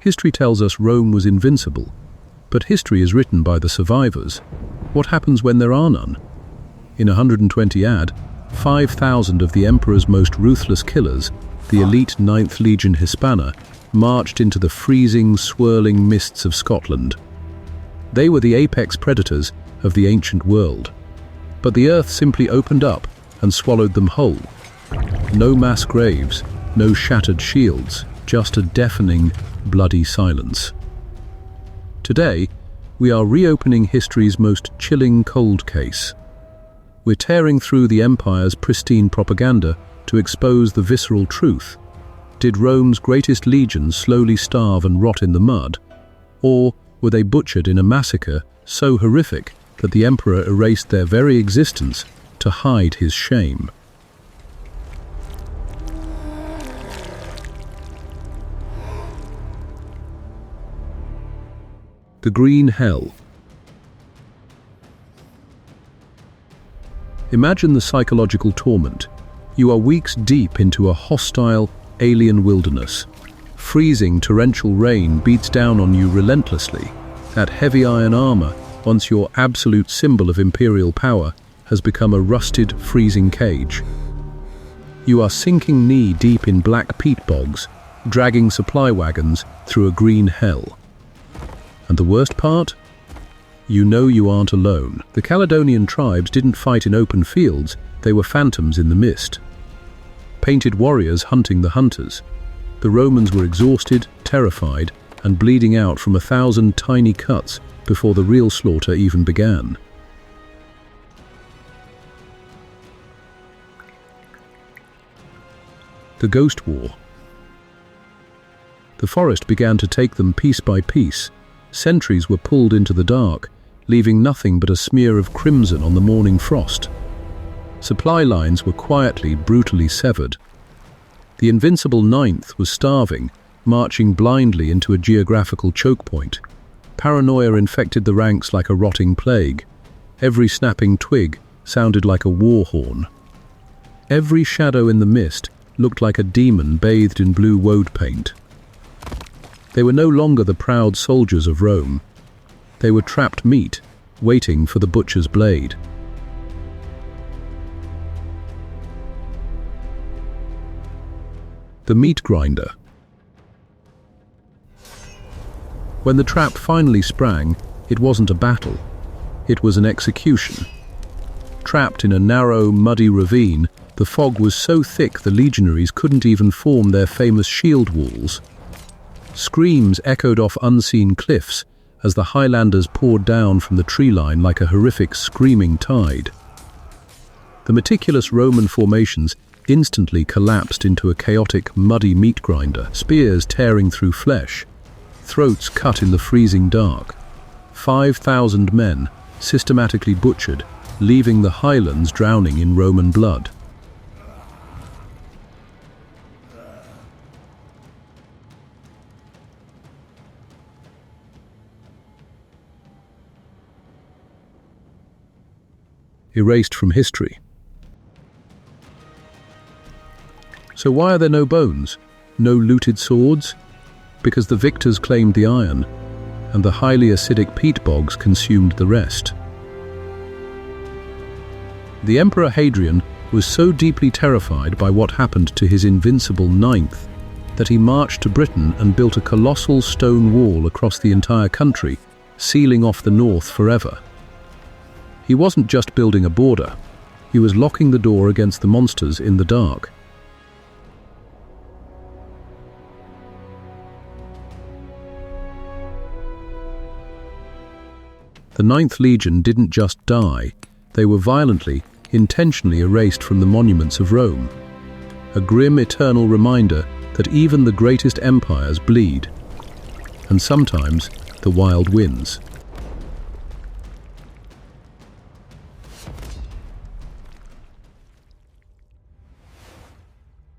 History tells us Rome was invincible, but history is written by the survivors. What happens when there are none? In 120 AD, 5,000 of the emperor's most ruthless killers, the elite 9th Legion Hispana, marched into the freezing, swirling mists of Scotland. They were the apex predators of the ancient world. But the earth simply opened up and swallowed them whole. No mass graves, no shattered shields, just a deafening, bloody silence. Today, we are reopening history's most chilling cold case. We're tearing through the empire's pristine propaganda to expose the visceral truth. Did Rome's greatest legions slowly starve and rot in the mud? Or were they butchered in a massacre so horrific that the emperor erased their very existence to hide his shame? The Green Hell. Imagine the psychological torment. You are weeks deep into a hostile, alien wilderness. Freezing, torrential rain beats down on you relentlessly. That heavy iron armor, once your absolute symbol of imperial power, has become a rusted, freezing cage. You are sinking knee-deep in black peat bogs, dragging supply wagons through a green hell. And the worst part? You know you aren't alone. The Caledonian tribes didn't fight in open fields, they were phantoms in the mist. Painted warriors hunting the hunters. The Romans were exhausted, terrified, and bleeding out from 1,000 tiny cuts before the real slaughter even began. The Ghost War. The forest began to take them piece by piece. Sentries were pulled into the dark, leaving nothing but a smear of crimson on the morning frost. Supply lines were quietly, brutally severed. The invincible 9th was starving, marching blindly into a geographical choke point. Paranoia infected the ranks like a rotting plague. Every snapping twig sounded like a war horn. Every shadow in the mist looked like a demon bathed in blue woad paint. They were no longer the proud soldiers of Rome. They were trapped meat, waiting for the butcher's blade. The meat grinder. When the trap finally sprang, it wasn't a battle. It was an execution. Trapped in a narrow, muddy ravine, the fog was so thick the legionaries couldn't even form their famous shield walls. Screams echoed off unseen cliffs as the highlanders poured down from the tree line like a horrific screaming tide. The meticulous Roman formations instantly collapsed into a chaotic, muddy meat grinder, spears tearing through flesh, throats cut in the freezing dark. 5,000 men systematically butchered, leaving the highlands drowning in Roman blood. Erased from history. So why are there no bones? No looted swords? Because the victors claimed the iron, and the highly acidic peat bogs consumed the rest. The Emperor Hadrian was so deeply terrified by what happened to his invincible 9th that he marched to Britain and built a colossal stone wall across the entire country, sealing off the north forever. He wasn't just building a border, he was locking the door against the monsters in the dark. The 9th Legion didn't just die, they were violently, intentionally erased from the monuments of Rome. A grim, eternal reminder that even the greatest empires bleed, and sometimes the wild wins.